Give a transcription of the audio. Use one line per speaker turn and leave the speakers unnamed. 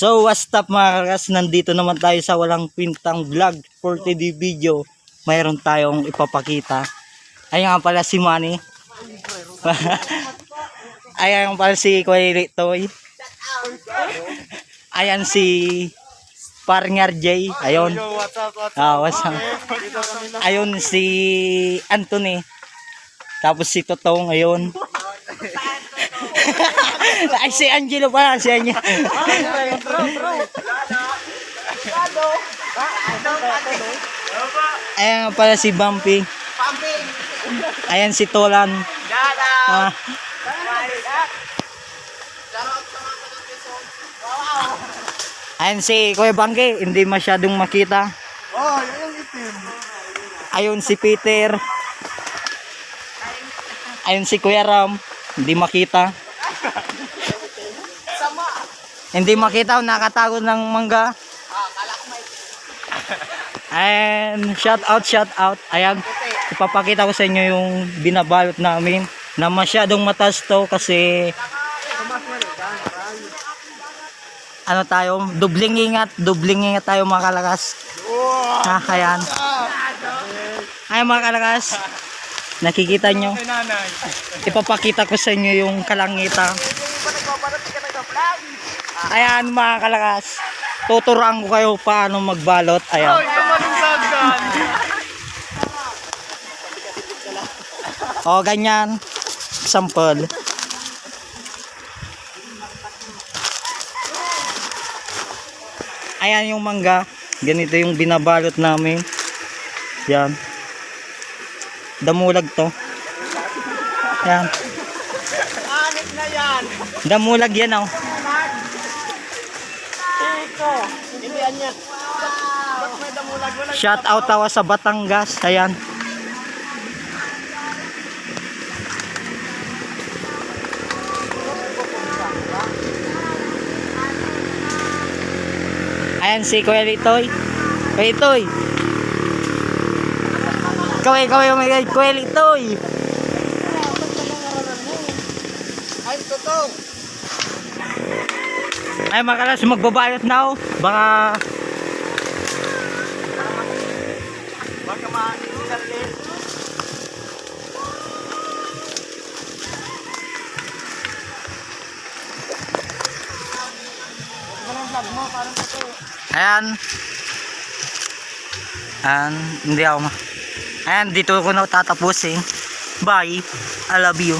So what's up mga kakas, nandito naman tayo sa walang pintang vlog 40D video. Mayroon tayong ipapakita. Ayan nga pala si Manny. Ayan nga pala si Kuya Toy. Ayan si Parngar J. Ayun. What's up? Ayun si Anthony. Tapos si Totong, ayun. Ay, si Angelo pa, si Angelo. Ayan pala si Bumpy. Ayan si Tolan. Ayan si Kuya Bangke, hindi masyadong makita. Ayun si Peter. Ayun si Kuya Ram, hindi makita. Hindi makita, nakatago ng mangga. And shout out. Ayan, ipapakita ko sa inyo yung binabalot namin na masyadong mataas to kasi ano tayo, dubling ingat tayo mga kalakas. Ayan. Ayan mga kalakas. Nakikita nyo. Ipapakita ko sa inyo yung kalangitan. Ayan mga kalakas, tuturuan ko kayo paano magbalot. Ayan. O ganyan, example. Ayan yung mangga, ganito yung binabalot namin. Yan, damulag to. Yan, damulag yan oh. Shout out tawa sa Batangas. Ayan. Ayan si Kuya Litoy. Kuya Litoy. Kuya Litoy. Ay, totoo. Ay makalas, magbabayot na oh. Baka ma-insalin. Ayan. Ayan, hindi ako ayan, dito ko na tatapusin. Bye. I love you.